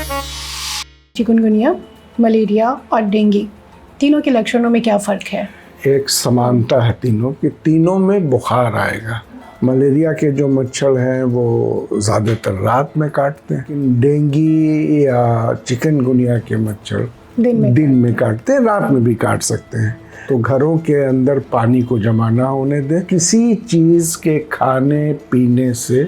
Chikungunya, malaria और dengue तीनों के लक्षणों में क्या फ़र्क है? एक समानता है तीनों कि तीनों में बुखार आएगा। मलेरिया के जो मच्छर हैं वो ज़्यादातर रात में काटते हैं, लेकिन डेंगू या चिकनगुनिया के मच्छर दिन में काटते हैं, रात में भी काट सकते हैं। तो घरों के अंदर पानी को जमा ना होने दें। किसी चीज़ के खाने पीने से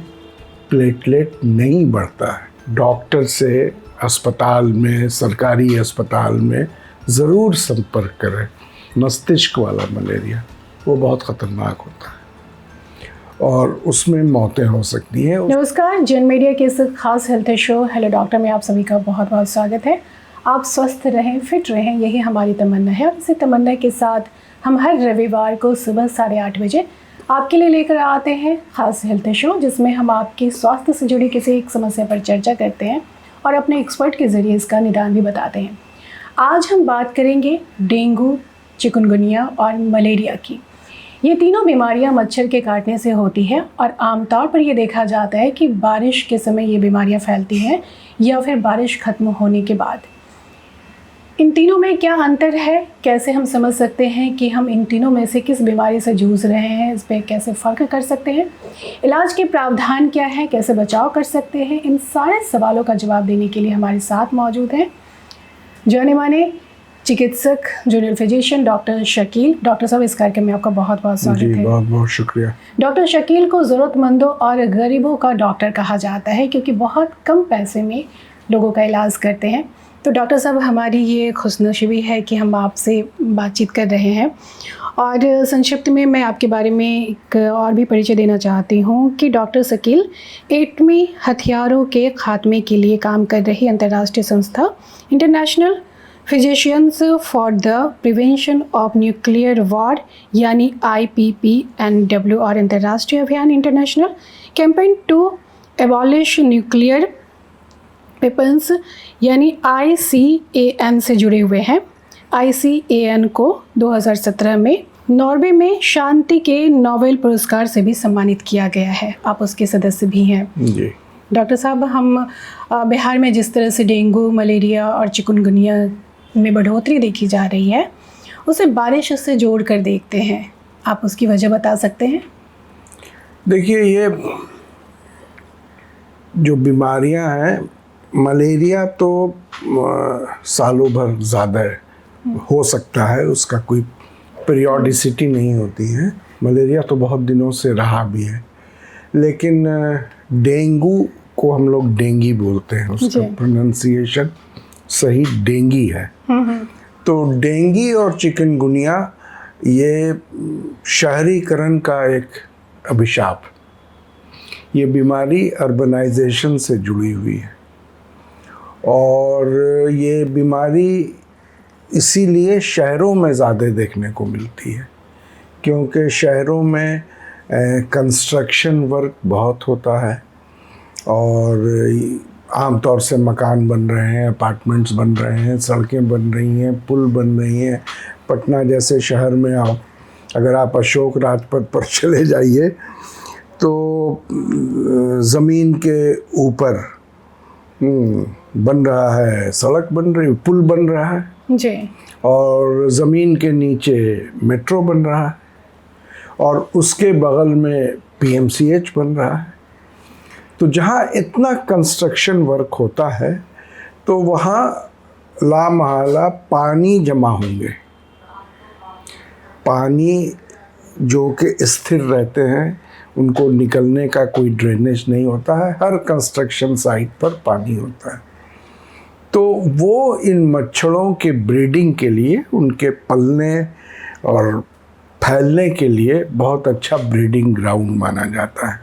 प्लेटलेट नहीं बढ़ता है। डॉक्टर से अस्पताल में, सरकारी अस्पताल में ज़रूर संपर्क करें। मस्तिष्क वाला मलेरिया वो बहुत ख़तरनाक होता है और उसमें मौतें हो सकती हैं। नमस्कार, जन मीडिया के इस खास हेल्थ शो हेलो डॉक्टर में आप सभी का बहुत बहुत स्वागत है। आप स्वस्थ रहें, फिट रहें, यही हमारी तमन्ना है। और इसी तमन्ना के साथ हम हर रविवार को सुबह 8:30 बजे आपके लिए लेकर आते हैं खास हेल्थ शो, जिसमें हम आपके स्वास्थ्य से जुड़ी किसी एक समस्या पर चर्चा करते हैं और अपने एक्सपर्ट के ज़रिए इसका निदान भी बताते हैं। आज हम बात करेंगे डेंगू, चिकनगुनिया और मलेरिया की। ये तीनों बीमारियां मच्छर के काटने से होती है और आमतौर पर ये देखा जाता है कि बारिश के समय ये बीमारियां फैलती हैं या फिर बारिश ख़त्म होने के बाद। इन तीनों में क्या अंतर है, कैसे हम समझ सकते हैं कि हम इन तीनों में से किस बीमारी से जूझ रहे हैं, इस पर कैसे फ़र्क कर सकते हैं, इलाज के प्रावधान क्या है, कैसे बचाव कर सकते हैं, इन सारे सवालों का जवाब देने के लिए हमारे साथ मौजूद हैं जाने माने चिकित्सक, junior physician doctor Shakeel. Doctor साहब, इस कार्यक्रम में आपका बहुत बहुत स्वागत है। बहुत बहुत शुक्रिया। डॉक्टर शकील को ज़रूरतमंदों और गरीबों का डॉक्टर कहा जाता है क्योंकि बहुत कम पैसे में लोगों का इलाज करते हैं। तो डॉक्टर साहब, हमारी ये खुशनसीबी है कि हम आपसे बातचीत कर रहे हैं और संक्षिप्त में मैं आपके बारे में एक और भी परिचय देना चाहती हूँ कि डॉक्टर शकील एटमी हथियारों के खात्मे के लिए काम कर रही अंतर्राष्ट्रीय संस्था international physicians for the prevention of nuclear war यानी IPPNW और अंतर्राष्ट्रीय अभियान international campaign to abolish nuclear weapons यानी ICAN से जुड़े हुए हैं। ICAN को 2017 में नॉर्वे में शांति के नोबेल पुरस्कार से भी सम्मानित किया गया है। आप उसके सदस्य भी हैं जी। डॉक्टर साहब, हम बिहार में जिस तरह से डेंगू, मलेरिया और चिकनगुनिया में बढ़ोतरी देखी जा रही है, उसे बारिश से जोड़ कर देखते हैं। आप उसकी वजह बता सकते हैं? देखिए, ये जो बीमारियां हैं, मलेरिया तो सालों भर ज़्यादा हो सकता है, उसका कोई पीरियोडिसिटी नहीं होती है। मलेरिया तो बहुत दिनों से रहा भी है, लेकिन डेंगू को हम लोग डेंगी बोलते हैं, उसका प्रोनाउंसिएशन सही डेंगी है। तो डेंगी और चिकनगुनिया ये शहरीकरण का एक अभिशाप, ये बीमारी अर्बनाइजेशन से जुड़ी हुई है और ये बीमारी इसीलिए शहरों में ज़्यादा देखने को मिलती है क्योंकि शहरों में कंस्ट्रक्शन वर्क बहुत होता है और आमतौर से मकान बन रहे हैं, अपार्टमेंट्स बन रहे हैं, सड़कें बन रही हैं, पुल बन रही हैं। पटना जैसे शहर में अगर आप अशोक राजपथ पर चले जाइए तो ज़मीन के ऊपर बन रहा है, सड़क बन रही, पुल बन रहा है जी, और ज़मीन के नीचे मेट्रो बन रहा है और उसके बगल में PMCH बन रहा है। तो जहाँ इतना कंस्ट्रक्शन वर्क होता है तो वहाँ लामहला पानी जमा होंगे। पानी जो कि स्थिर रहते हैं, उनको निकलने का कोई ड्रेनेज नहीं होता है। हर कंस्ट्रक्शन साइट पर पानी होता है। तो वो इन मच्छरों के ब्रीडिंग के लिए, उनके पलने और फैलने के लिए बहुत अच्छा ब्रीडिंग ग्राउंड माना जाता है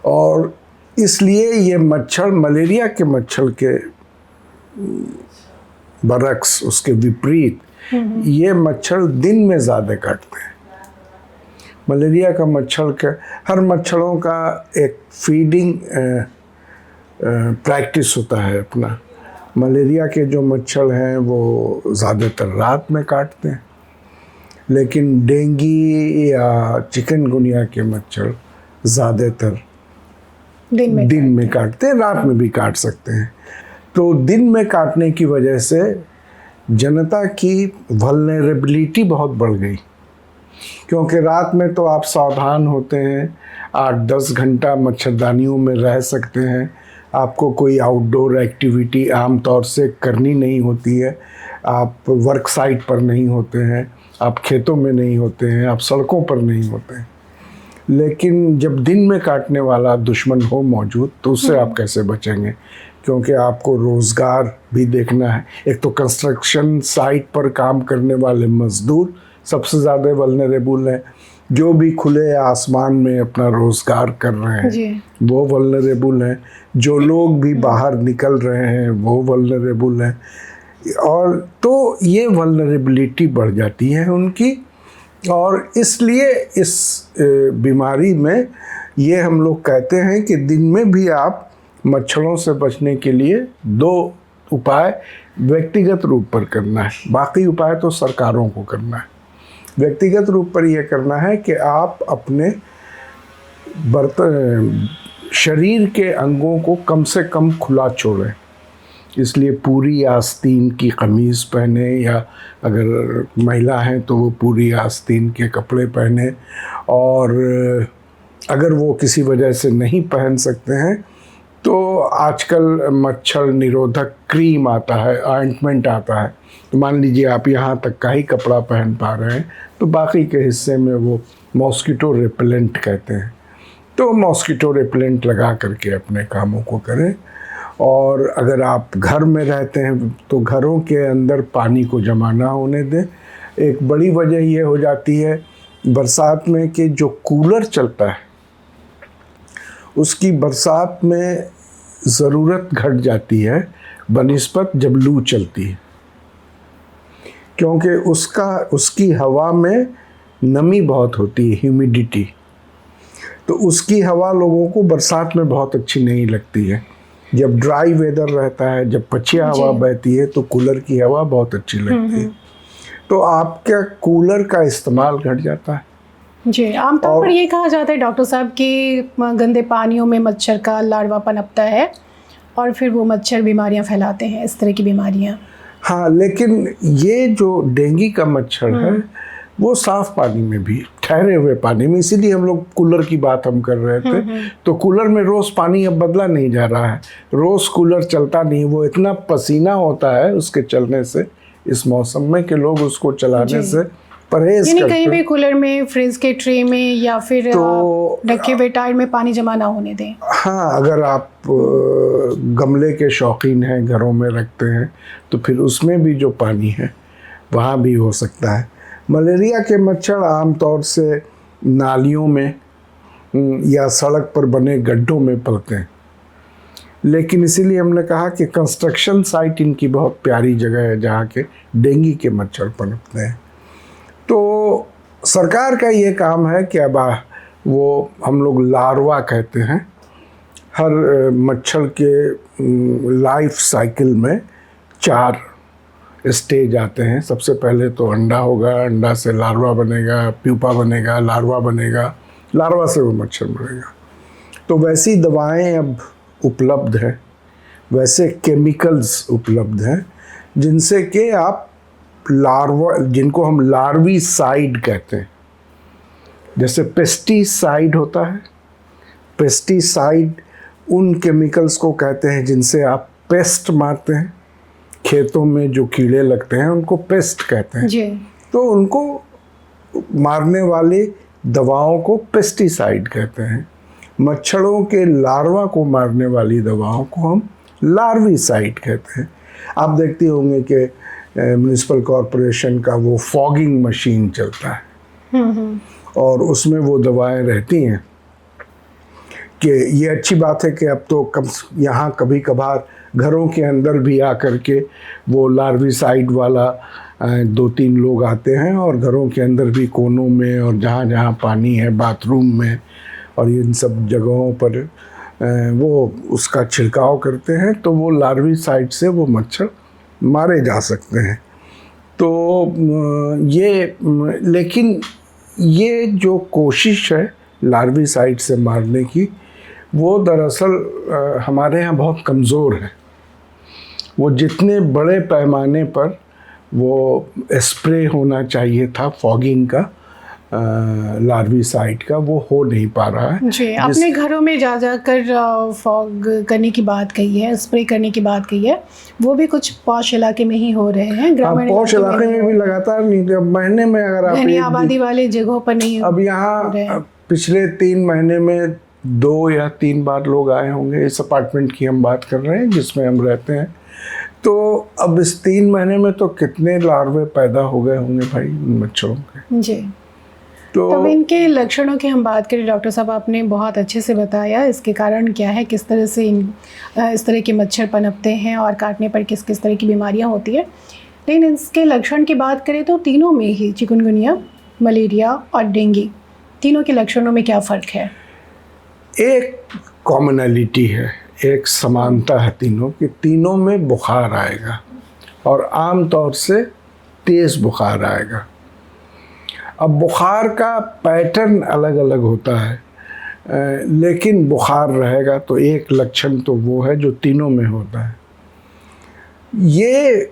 और इसलिए ये मच्छर, मलेरिया के मच्छर के बरक्स, उसके विपरीत ये मच्छर दिन में ज़्यादा काटते हैं। मलेरिया का मच्छर का, हर मच्छरों का एक फीडिंग प्रैक्टिस होता है अपना। मलेरिया के जो मच्छर हैं वो ज़्यादातर रात में काटते हैं, लेकिन डेंगू या चिकनगुनिया के मच्छर ज़्यादातर दिन में काटते हैं, रात में भी काट सकते हैं। तो दिन में काटने की वजह से जनता की वल्नरेबिलिटी बहुत बढ़ गई, क्योंकि रात में तो आप सावधान होते हैं, 8-10 घंटा मच्छरदानियों में रह सकते हैं, आपको कोई आउटडोर एक्टिविटी आम तौर से करनी नहीं होती है, आप वर्क साइट पर नहीं होते हैं, आप खेतों में नहीं होते हैं, आप सड़कों पर नहीं होते हैं। लेकिन जब दिन में काटने वाला दुश्मन हो मौजूद, तो उससे आप कैसे बचेंगे? क्योंकि आपको रोज़गार भी देखना है। एक तो कंस्ट्रक्शन साइट पर काम करने वाले मज़दूर सबसे ज़्यादा वल्नरेबल हैं, जो भी खुले आसमान में अपना रोज़गार कर रहे हैं वो वल्नरेबल हैं, जो लोग भी बाहर निकल रहे हैं वो वल्नरेबल हैं। और तो ये वल्नरेबिलिटी बढ़ जाती है उनकी, और इसलिए इस बीमारी में ये हम लोग कहते हैं कि दिन में भी आप मच्छरों से बचने के लिए 2 उपाय व्यक्तिगत रूप पर करना है, बाकी उपाय तो सरकारों को करना है। व्यक्तिगत रूप पर यह करना है कि आप अपने शरीर के अंगों को कम से कम खुला छोड़ें, इसलिए पूरी आस्तीन की कमीज़ पहने, या अगर महिला हैं तो वो पूरी आस्तीन के कपड़े पहने, और अगर वो किसी वजह से नहीं पहन सकते हैं तो आजकल मच्छर निरोधक क्रीम आता है, ऑइंटमेंट आता है। तो मान लीजिए आप यहाँ तक का ही कपड़ा पहन पा रहे हैं, तो बाकी के हिस्से में वो मॉस्किटो रिपेलेंट कहते हैं, तो मॉस्किटो रिपेलेंट लगा करके अपने कामों को करें। और अगर आप घर में रहते हैं तो घरों के अंदर पानी को जमा ना होने दें। एक बड़ी वजह ये हो जाती है बरसात में कि जो कूलर चलता है उसकी बरसात में ज़रूरत घट जाती है बनिस्बत जब लू चलती है, क्योंकि उसकी हवा में नमी बहुत होती है, ह्यूमिडिटी, तो उसकी हवा लोगों को बरसात में बहुत अच्छी नहीं लगती है। जब ड्राई वेदर रहता है, जब पछिया हवा बहती है, तो कूलर की हवा बहुत अच्छी लगती है। तो आपका कूलर का इस्तेमाल घट जाता है। जी, आमतौर पर ये कहा जाता है डॉक्टर साहब कि गंदे पानियों में मच्छर का लार्वा पनपता है और फिर वो मच्छर बीमारियां फैलाते हैं, इस तरह की बीमारियां। हाँ, लेकिन ये जो डेंगू का मच्छर है वो साफ पानी में भी, ठहरे हुए पानी में, इसीलिए हम लोग कूलर की बात हम कर रहे थे। तो कूलर में रोज़ पानी अब बदला नहीं जा रहा है, रोज़ कूलर चलता नहीं, वो इतना पसीना होता है उसके चलने से इस मौसम में कि लोग उसको चलाने से परहेज करते हैं। कहीं भी कूलर में, फ्रिज के ट्रे में, या फिर तो ढके हुए टायर में पानी जमा ना होने दें। हाँ, अगर आप गमले के शौकीन हैं, घरों में रखते हैं, तो फिर उसमें भी जो पानी है वहाँ भी हो सकता है। मलेरिया के मच्छर आमतौर से नालियों में या सड़क पर बने गड्ढों में पलते हैं, लेकिन इसीलिए हमने कहा कि कंस्ट्रक्शन साइट इनकी बहुत प्यारी जगह है जहाँ के डेंगू के मच्छर पनपते हैं। तो सरकार का ये काम है कि अब वो हम लोग लार्वा कहते हैं, हर मच्छर के लाइफ साइकिल में 4 स्टेज आते हैं। सबसे पहले तो अंडा होगा, अंडा से लार्वा बनेगा, प्यूपा बनेगा, लार्वा बनेगा, लार्वा से वो मच्छर मरेगा। तो वैसी दवाएं अब उपलब्ध हैं, वैसे केमिकल्स उपलब्ध हैं जिनसे कि आप लार्वा, जिनको हम लार्विसाइड कहते हैं, जैसे पेस्टिसाइड होता है, पेस्टिसाइड उन केमिकल्स को कहते हैं जिनसे आप पेस्ट मारते हैं। खेतों में जो कीड़े लगते हैं उनको पेस्ट कहते हैं जी। तो उनको मारने वाली दवाओं को पेस्टिसाइड कहते हैं। मच्छरों के लार्वा को मारने वाली दवाओं को हम लार्विसाइड कहते हैं। आप देखते होंगे कि म्युनिसिपल कॉरपोरेशन का वो फॉगिंग मशीन चलता है और उसमें वो दवाएं रहती हैं कि ये अच्छी बात है कि अब तो यहाँ कभी कभार घरों के अंदर भी आकर के वो लार्विसाइड वाला 2-3 लोग आते हैं और घरों के अंदर भी कोनों में और जहाँ जहाँ पानी है, बाथरूम में और इन सब जगहों पर वो उसका छिड़काव करते हैं, तो वो लार्विसाइड से वो मच्छर मारे जा सकते हैं। तो ये, लेकिन ये जो कोशिश है लार्विसाइड से मारने की, वो दरअसल हमारे यहाँ बहुत कमज़ोर है। वो जितने बड़े पैमाने पर वो स्प्रे होना चाहिए था फॉगिंग का, लार्विसाइड का, वो हो नहीं पा रहा है। जी, अपने घरों में जा जाकर फॉग करने की बात कही है, स्प्रे करने की बात कही है, वो भी कुछ पॉश इलाके में ही हो रहे हैं, ग्रामीण पॉश इलाके में भी लगातार नहीं, तो महीने में अगर आप घनी आबादी वाले जगहों पर नहीं। अब यहाँ पिछले 3 महीने में 2 या 3 बार लोग आए होंगे। इस अपार्टमेंट की हम बात कर रहे हैं जिसमें हम रहते हैं। तो अब इस 3 महीने में तो कितने लार्वे पैदा हो गए होंगे भाई उन मच्छरों के। जी, तो तब इनके लक्षणों की हम बात करें, डॉक्टर साहब आपने बहुत अच्छे से बताया इसके कारण क्या है, किस तरह से इस तरह के मच्छर पनपते हैं और काटने पर किस किस तरह की बीमारियां होती है। लेकिन इसके लक्षण की बात करें तो तीनों में ही, चिकनगुनिया, मलेरिया और डेंगू, तीनों के लक्षणों में क्या फ़र्क है? एक कॉमनैलिटी है, एक समानता है तीनों की। तीनों में बुखार आएगा और आम तौर से तेज़ बुखार आएगा। अब बुखार का पैटर्न अलग अलग होता है, लेकिन बुखार रहेगा। तो एक लक्षण तो वो है जो तीनों में होता है। ये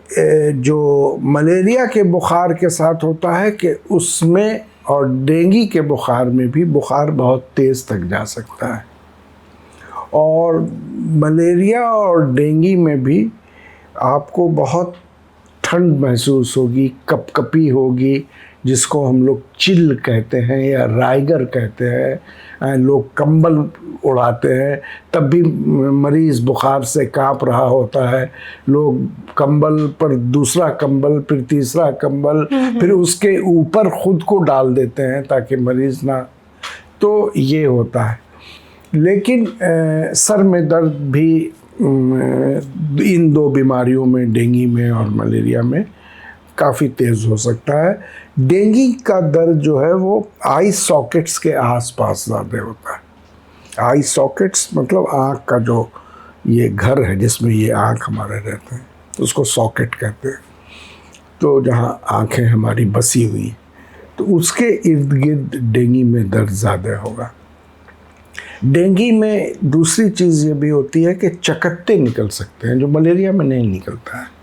जो मलेरिया के बुखार के साथ होता है कि उसमें और डेंगू के बुखार में भी बुखार बहुत तेज़ तक जा सकता है। और मलेरिया और डेंगू में भी आपको बहुत ठंड महसूस होगी, कपकपी होगी, जिसको हम लोग चिल कहते हैं या राइगर कहते हैं। लोग कंबल उड़ाते हैं तब भी मरीज़ बुखार से कांप रहा होता है। लोग कंबल पर दूसरा कंबल, फिर तीसरा कंबल, फिर उसके ऊपर खुद को डाल देते हैं ताकि मरीज़ ना। तो ये होता है। लेकिन सर में दर्द भी इन 2 बीमारियों में, डेंगू में और मलेरिया में, काफ़ी तेज़ हो सकता है। डेंगू का दर्द जो है वो आई सॉकेट्स के आसपास ज़्यादा होता है। आई सॉकेट्स मतलब आँख का जो ये घर है जिसमें ये आँख हमारे रहते हैं, उसको सॉकेट कहते हैं। तो जहाँ आँखें हमारी बसी हुई, तो उसके इर्द गिर्द डेंगू में दर्द ज़्यादा होगा। डेंगू में दूसरी चीज़ ये भी होती है कि चकत्ते निकल सकते हैं, जो मलेरिया में नहीं निकलता है,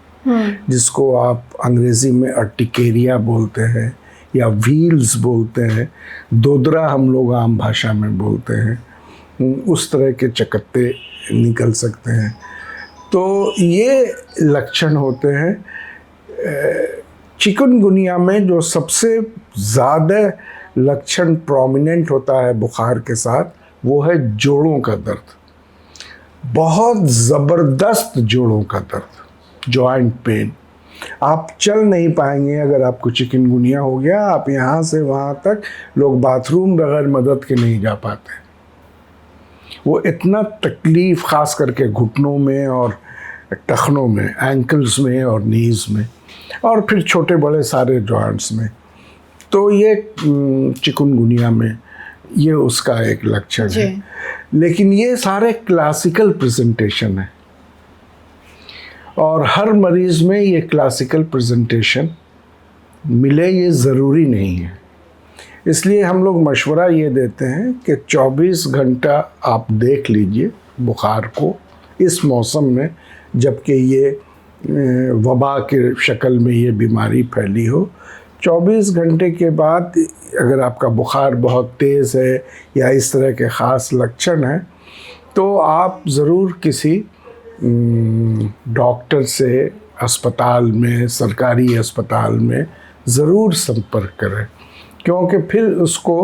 जिसको आप अंग्रेज़ी में अर्टिकेरिया बोलते हैं या व्हील्स बोलते हैं, दोदरा हम लोग आम भाषा में बोलते हैं। उस तरह के चकत्ते निकल सकते हैं। तो ये लक्षण होते हैं। चिकनगुनिया में जो सबसे ज़्यादा लक्षण प्रोमिनेंट होता है बुखार के साथ, वो है जोड़ों का दर्द, बहुत ज़बरदस्त जोड़ों का दर्द, जॉइंट पेन। आप चल नहीं पाएंगे अगर आपको चिकनगुनिया हो गया। आप यहाँ से वहाँ तक, लोग बाथरूम बगैर मदद के नहीं जा पाते। वो इतना तकलीफ़, ख़ास करके घुटनों में और टखनों में, एंकल्स में और नीज़ में, और फिर छोटे बड़े सारे जॉइंट्स में। तो ये चिकनगुनिया में ये उसका एक लक्षण है। लेकिन ये सारे क्लासिकल प्रेजेंटेशन है और हर मरीज़ में ये क्लासिकल प्रेजेंटेशन मिले ये ज़रूरी नहीं है। इसलिए हम लोग मशवरा ये देते हैं कि 24 घंटा आप देख लीजिए बुखार को इस मौसम में, जबकि ये वबा के शक्ल में ये बीमारी फैली हो। 24 घंटे के बाद अगर आपका बुखार बहुत तेज़ है या इस तरह के ख़ास लक्षण हैं, तो आप ज़रूर किसी डॉक्टर से अस्पताल में, सरकारी अस्पताल में ज़रूर संपर्क करें, क्योंकि फिर उसको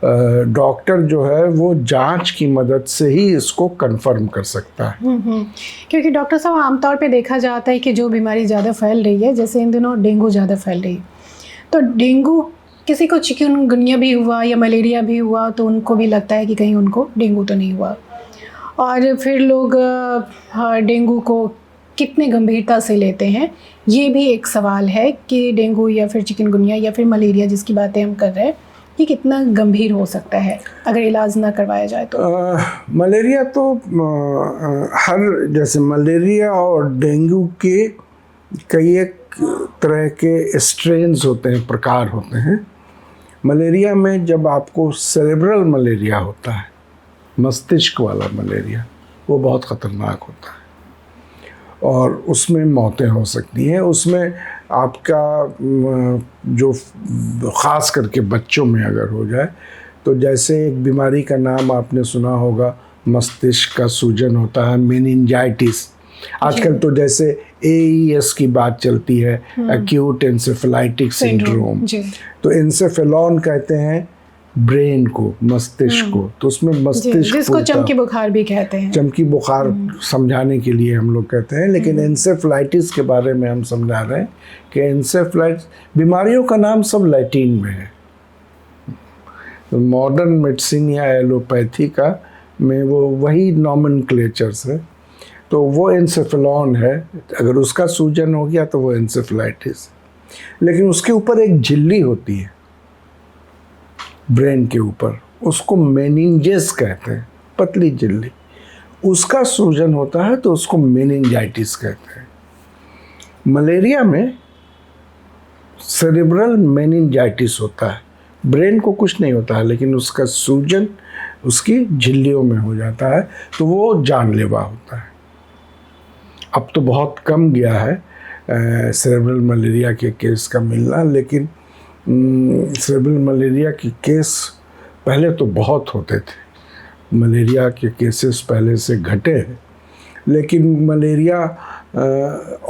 डॉक्टर जो है वो जांच की मदद से ही इसको कंफर्म कर सकता है। क्योंकि डॉक्टर साहब आमतौर पे देखा जाता है कि जो बीमारी ज़्यादा फैल रही है, जैसे इन दिनों डेंगू ज़्यादा फैल रही है, तो डेंगू, किसी को चिकनगुनिया भी हुआ या मलेरिया भी हुआ तो उनको भी लगता है कि कहीं उनको डेंगू तो नहीं हुआ। और फिर लोग डेंगू को कितने गंभीरता से लेते हैं, ये भी एक सवाल है कि डेंगू या फिर चिकनगुनिया या फिर मलेरिया जिसकी बातें हम कर रहे हैं, ये कितना गंभीर हो सकता है अगर इलाज ना करवाया जाए तो। मलेरिया तो हर, जैसे मलेरिया और डेंगू के कई एक तरह के स्ट्रेन्स होते हैं, प्रकार होते हैं। मलेरिया में जब आपको सेरेब्रल मलेरिया होता है मस्तिष्क वाला मलेरिया, वो बहुत ख़तरनाक होता है और उसमें मौतें हो सकती हैं। उसमें आपका जो ख़ास करके बच्चों में अगर हो जाए तो जैसे एक बीमारी का नाम आपने सुना होगा, मस्तिष्क का सूजन होता है, मेनिंजाइटिस। आजकल तो जैसे AES की बात चलती है, एक्यूट एन्सेफेलाइटिक सिंड्रोम। तो एन्सेफेलॉन कहते हैं ब्रेन को, मस्तिष्क को, तो उसमें मस्तिष्क जिसको चमकी बुखार भी कहते हैं। चमकी बुखार समझाने के लिए हम लोग कहते हैं, लेकिन एन्सेफेलाइटिस के बारे में हम समझा रहे हैं कि एन्सेफेलाइटिस बीमारियों का नाम सब लैटिन में है। मॉडर्न मेडिसिन या एलोपैथी का में वो वही नॉमेनक्लेचर्स है, तो वो एन्सेफेलॉन है। अगर उसका सूजन हो गया तो वो एन्सेफेलाइटिस। लेकिन उसके ऊपर एक झिल्ली होती है ब्रेन के ऊपर, उसको मेनिंजेस कहते हैं, पतली झिल्ली। उसका सूजन होता है तो उसको मेनिंजाइटिस कहते हैं। मलेरिया में सेरेब्रल मेनिंजाइटिस होता है, ब्रेन को कुछ नहीं होता है, लेकिन उसका सूजन उसकी झिल्लियों में हो जाता है, तो वो जानलेवा होता है। अब तो बहुत कम गया है सेरेब्रल मलेरिया के केस का मिलना, लेकिन सेरेब्रल मलेरिया के केस पहले तो बहुत होते थे। मलेरिया के केसेस पहले से घटे हैं, लेकिन मलेरिया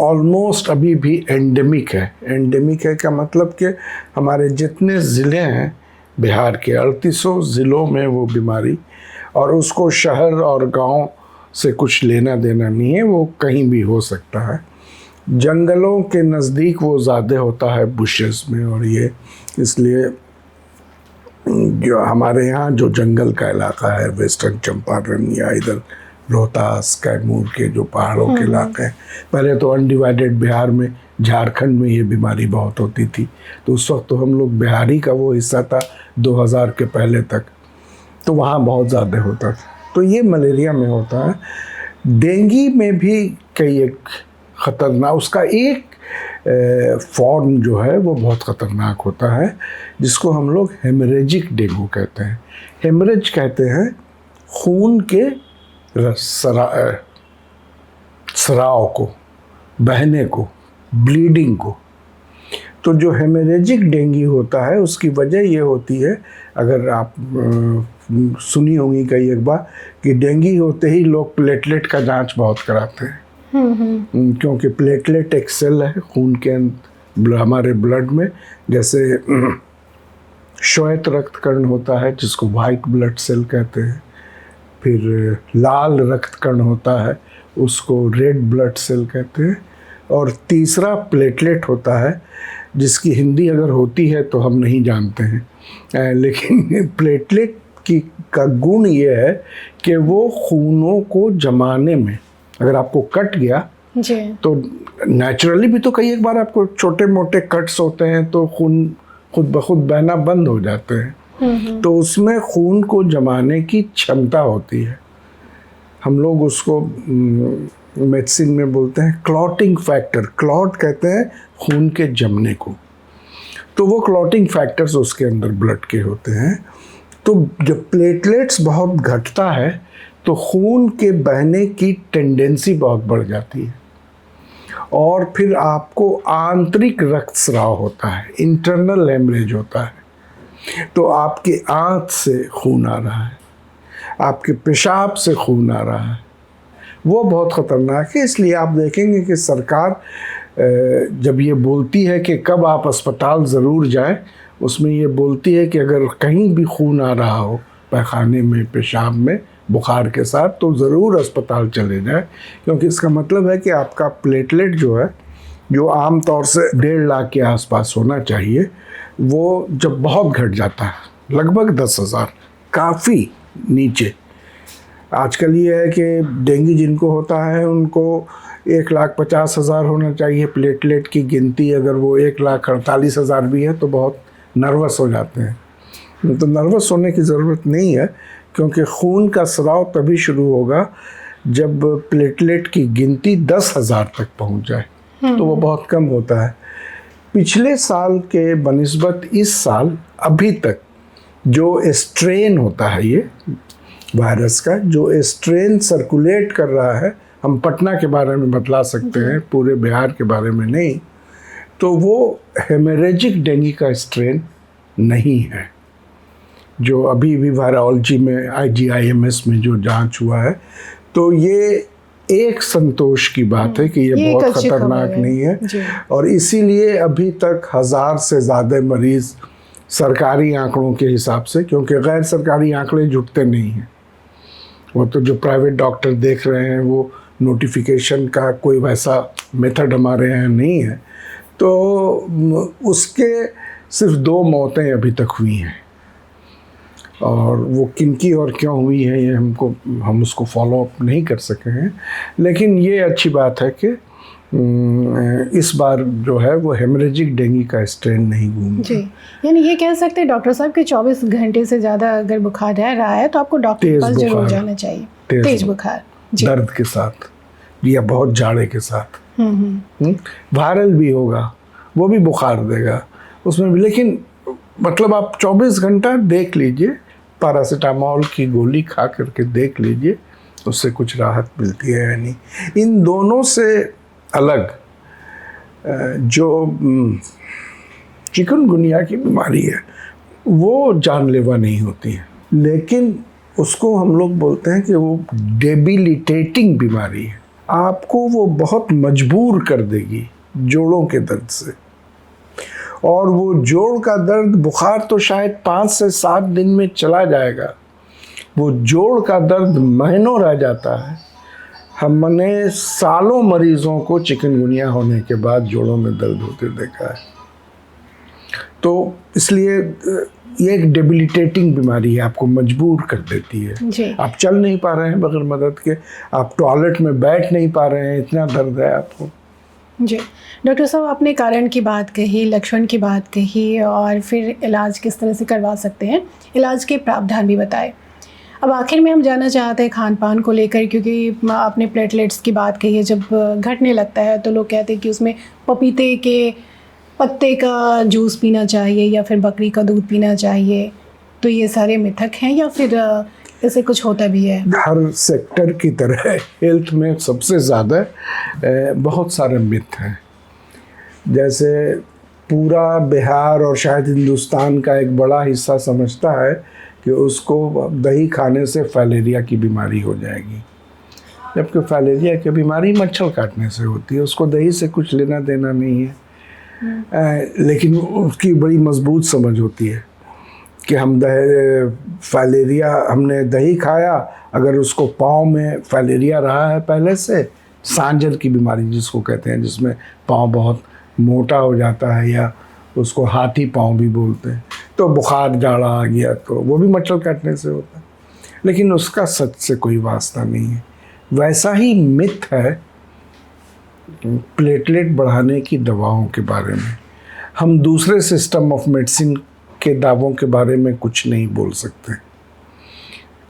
ऑलमोस्ट अभी भी एंडेमिक है। एंडेमिक है का मतलब कि हमारे जितने ज़िले हैं बिहार के 3800 ज़िलों में वो बीमारी, और उसको शहर और गांव से कुछ लेना देना नहीं है, वो कहीं भी हो सकता है। जंगलों के नज़दीक वो ज़्यादा होता है, बुशेस में, और ये इसलिए जो हमारे यहाँ जो जंगल का इलाका है, वेस्टर्न चंपारण या इधर रोहतास कैमूर के जो पहाड़ों के इलाके हैं, पहले तो अनडिवाइडेड बिहार में, झारखंड में ये बीमारी बहुत होती थी, तो उस वक्त तो हम लोग बिहारी का वो हिस्सा था 2000 के पहले तक, तो वहाँ बहुत ज़्यादा होता था। तो ये मलेरिया में होता है। डेंगू में भी कई एक ख़तरनाक, उसका एक फॉर्म जो है वो बहुत ख़तरनाक होता है, जिसको हम लोग हेमरेजिक डेंगू कहते हैं। हेमरेज कहते हैं खून के स्राव को, बहने को, ब्लीडिंग को। तो जो हेमरेजिक डेंगू होता है उसकी वजह ये होती है, अगर आप सुनी होंगी कई एक बार, कि डेंगू होते ही लोग प्लेटलेट का जांच बहुत कराते हैं, क्योंकि प्लेटलेट एक सेल है खून के हमारे ब्लड में। जैसे श्वेत रक्त कण होता है जिसको वाइट ब्लड सेल कहते हैं, फिर लाल रक्त कण होता है उसको रेड ब्लड सेल कहते हैं, और तीसरा प्लेटलेट होता है जिसकी हिंदी अगर होती है तो हम नहीं जानते हैं, लेकिन प्लेटलेट का गुण ये है कि वो खूनों को जमाने में, अगर आपको कट गया जी, तो नेचुरली भी तो कई एक बार आपको छोटे मोटे कट्स होते हैं तो खून खुद ब खुद बहना बंद हो जाते हैं, तो उसमें खून को जमाने की क्षमता होती है। हम लोग उसको मेडिसिन में बोलते हैं क्लॉटिंग फैक्टर। क्लॉट कहते हैं खून के जमने को, तो वो क्लॉटिंग फैक्टर्स उसके अंदर ब्लड के होते हैं। तो जब प्लेटलेट्स बहुत घटता है तो खून के बहने की टेंडेंसी बहुत बढ़ जाती है, और फिर आपको आंतरिक रक्तस्राव होता है, इंटरनल हेमरेज होता है। तो आपकी आंत से खून आ रहा है, आपके पेशाब से खून आ रहा है, वो बहुत ख़तरनाक है। इसलिए आप देखेंगे कि सरकार जब ये बोलती है कि कब आप अस्पताल ज़रूर जाएं, उसमें ये बोलती है कि अगर कहीं भी खून आ रहा हो पैखाने में, पेशाब में, बुखार के साथ, तो ज़रूर अस्पताल चले जाएं, क्योंकि इसका मतलब है कि आपका प्लेटलेट जो है, जो आम तौर से 1.5 लाख के आसपास होना चाहिए, वो जब बहुत घट जाता है लगभग 10,000, काफ़ी नीचे। आजकल ये है कि डेंगू जिनको होता है उनको 1,50,000 होना चाहिए प्लेटलेट की गिनती, अगर वो 1,48,000 भी है तो बहुत नर्वस हो जाते हैं। तो नर्वस होने की ज़रूरत नहीं है, क्योंकि खून का स्राव तभी शुरू होगा जब प्लेटलेट की गिनती 10,000 तक पहुंच जाए, तो वो बहुत कम होता है। पिछले साल के बनिस्बत इस साल अभी तक जो स्ट्रेन होता है, ये वायरस का, जो स्ट्रेन सर्कुलेट कर रहा है, हम पटना के बारे में बतला सकते हैं, पूरे बिहार के बारे में नहीं, तो वो हेमरेजिक डेंगू का स्ट्रेन नहीं है। जो अभी भी वायरोलॉजी में IGIMS में जो जांच हुआ है, तो ये एक संतोष की बात है कि ये बहुत खतरनाक नहीं है। और इसीलिए अभी तक 1000 से ज़्यादा मरीज़ सरकारी आंकड़ों के हिसाब से, क्योंकि गैर सरकारी आंकड़े जुटते नहीं हैं, वो तो जो प्राइवेट डॉक्टर देख रहे हैं वो नोटिफिकेशन का कोई वैसा मेथड हमारे यहाँ नहीं है, तो उसके सिर्फ 2 मौतें अभी तक हुई हैं। और वो किनकी और क्यों हुई है ये हम उसको फॉलो अप नहीं कर सके हैं, लेकिन ये अच्छी बात है कि इस बार जो है वो हेमरेजिक डेंगू का स्ट्रेन नहीं घूमा। जी, यानी ये कह सकते हैं डॉक्टर साहब कि 24 घंटे से ज़्यादा अगर बुखार रह रहा है तो आपको डॉक्टर के पास जरूर जाना चाहिए। तेज बुखार, दर्द के साथ या बहुत जाड़े के साथ, वायरल भी होगा, वो भी बुखार देगा उसमें भी, लेकिन मतलब आप 24 घंटा देख लीजिए, पैरासीटामोल की गोली खा करके देख लीजिए, उससे कुछ राहत मिलती है या नहीं। इन दोनों से अलग जो चिकनगुनिया की बीमारी है वो जानलेवा नहीं होती है, लेकिन उसको हम लोग बोलते हैं कि वो डेबिलिटेटिंग बीमारी है। आपको वो बहुत मजबूर कर देगी जोड़ों के दर्द से, और वो जोड़ का दर्द, बुखार तो शायद 5 से 7 दिन में चला जाएगा, वो जोड़ का दर्द महीनों रह जाता है। हमने सालों मरीजों को चिकनगुनिया होने के बाद जोड़ों में दर्द होते देखा है। तो इसलिए ये एक डेबिलिटेटिंग बीमारी है, आपको मजबूर कर देती है। आप चल नहीं पा रहे हैं बगैर मदद के, आप टॉयलेट में बैठ नहीं पा रहे हैं, इतना दर्द है आपको। जी डॉक्टर साहब, आपने कारण की बात कही, लक्षण की बात कही, और फिर इलाज किस तरह से करवा सकते हैं, इलाज के प्रावधान भी बताए। अब आखिर में हम जानना चाहते हैं खान पान को लेकर, क्योंकि आपने प्लेटलेट्स की बात कही है, जब घटने लगता है तो लोग कहते हैं कि उसमें पपीते के पत्ते का जूस पीना चाहिए या फिर बकरी का दूध पीना चाहिए, तो ये सारे मिथक हैं या फिर ऐसे कुछ होता भी है? हर सेक्टर की तरह हेल्थ में सबसे ज़्यादा बहुत सारे मिथ हैं। जैसे पूरा बिहार और शायद हिंदुस्तान का एक बड़ा हिस्सा समझता है कि उसको दही खाने से फाइलेरिया की बीमारी हो जाएगी, जबकि फाइलेरिया की बीमारी मच्छर काटने से होती है, उसको दही से कुछ लेना देना नहीं है। लेकिन उसकी बड़ी मजबूत समझ होती है कि हम फाइलेरिया, हमने दही खाया, अगर उसको पाँव में फाइलेरिया रहा है पहले से, सांजर की बीमारी जिसको कहते हैं, जिसमें पाँव बहुत मोटा हो जाता है या उसको हाथी पाँव भी बोलते हैं, तो बुखार जाड़ा आ गया तो वो भी मच्छर काटने से होता है, लेकिन उसका सच से कोई वास्ता नहीं है। वैसा ही मिथ है प्लेटलेट बढ़ाने की दवाओं के बारे में। हम दूसरे सिस्टम ऑफ मेडिसिन के दावों के बारे में कुछ नहीं बोल सकते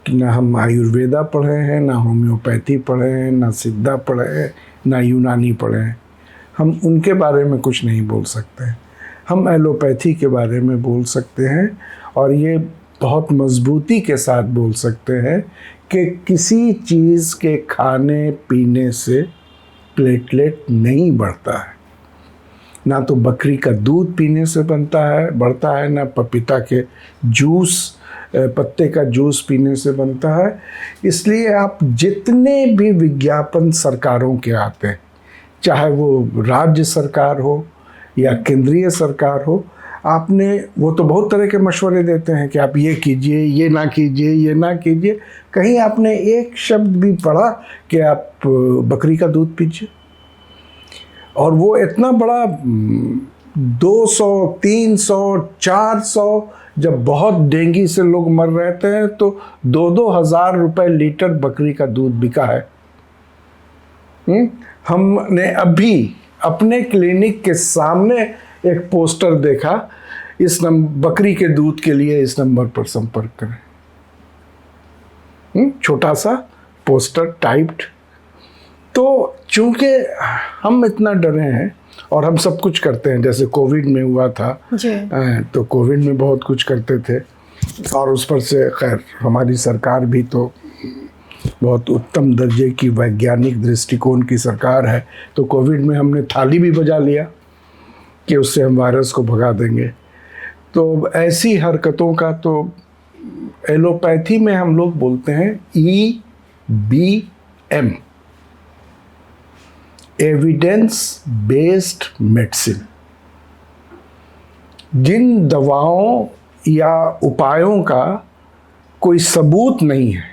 कि ना हम आयुर्वेदा पढ़े हैं, ना होम्योपैथी पढ़े हैं, ना सिद्धा पढ़े हैं, ना यूनानी पढ़े हैं। हम उनके बारे में कुछ नहीं बोल सकते। हम एलोपैथी के बारे में बोल सकते हैं, और ये बहुत मजबूती के साथ बोल सकते हैं कि किसी चीज़ के खाने पीने से प्लेटलेट नहीं बढ़ता है। ना तो बकरी का दूध पीने से बढ़ता है, ना पपीता के जूस, पत्ते का जूस पीने से बनता है। इसलिए आप जितने भी विज्ञापन सरकारों के आते हैं, चाहे वो राज्य सरकार हो या केंद्रीय सरकार हो, आपने वो तो बहुत तरह के मशवरे देते हैं कि आप ये कीजिए, ये ना कीजिए, ये ना कीजिए। कहीं आपने एक शब्द भी पढ़ा कि आप बकरी का दूध पीजिए? और वो इतना बड़ा 200, 300, 400, जब बहुत डेंगू से लोग मर रहे थे तो 2-2 हज़ार रुपए लीटर बकरी का दूध बिका है। हमने अभी अपने क्लिनिक के सामने एक पोस्टर देखा, बकरी के दूध के लिए इस नंबर पर संपर्क करें। छोटा सा पोस्टर टाइप्ड। तो चूंकि हम इतना डरे हैं और हम सब कुछ करते हैं, जैसे कोविड में हुआ था, तो कोविड में बहुत कुछ करते थे, और उस पर से खैर हमारी सरकार भी तो बहुत उत्तम दर्जे की वैज्ञानिक दृष्टिकोण की सरकार है, तो कोविड में हमने थाली भी बजा लिया कि उससे हम वायरस को भगा देंगे। तो ऐसी हरकतों का तो एलोपैथी में हम लोग बोलते हैं EBM, एविडेंस बेस्ड मेडिसिन। जिन दवाओं या उपायों का कोई सबूत नहीं है,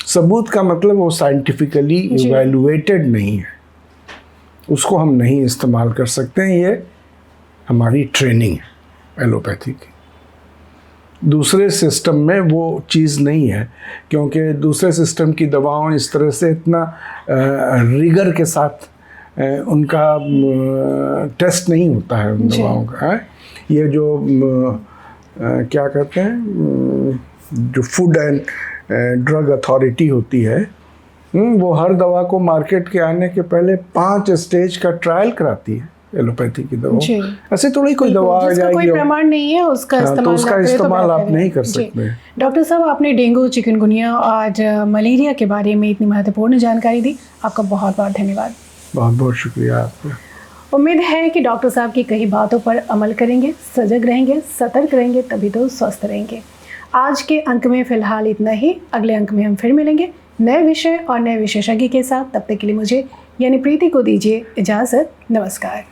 सबूत का मतलब वो साइंटिफिकली इवैल्यूएटेड नहीं है, उसको हम नहीं इस्तेमाल कर सकते हैं। ये हमारी ट्रेनिंग है एलोपैथी की। दूसरे सिस्टम में वो चीज़ नहीं है, क्योंकि दूसरे सिस्टम की दवाओं इस तरह से इतना रिगर के साथ उनका टेस्ट नहीं होता है उन दवाओं का। ये जो क्या कहते हैं, जो फूड एंड ड्रग अथॉरिटी होती है, वो हर दवा को मार्केट के आने के पहले 5 स्टेज का ट्रायल कराती है एलोपैथी की दवा। ऐसे थोड़ी कोई दवा आ जाएगी, कोई प्रमाण नहीं है उसका इस्तेमाल, तो उसका इस्तेमाल आप नहीं कर सकते। डॉक्टर साहब, आपने डेंगू, चिकनगुनिया और मलेरिया के बारे में इतनी महत्वपूर्ण जानकारी दी, आपका बहुत बहुत धन्यवाद। बहुत बहुत शुक्रिया आपका। उम्मीद है कि डॉक्टर साहब की कई बातों पर अमल करेंगे, सजग रहेंगे, सतर्क रहेंगे, तभी तो स्वस्थ रहेंगे। आज के अंक में फ़िलहाल इतना ही। अगले अंक में हम फिर मिलेंगे नए विषय और नए विशेषज्ञ के साथ। तब तक के लिए मुझे यानी प्रीति को दीजिए इजाज़त। नमस्कार।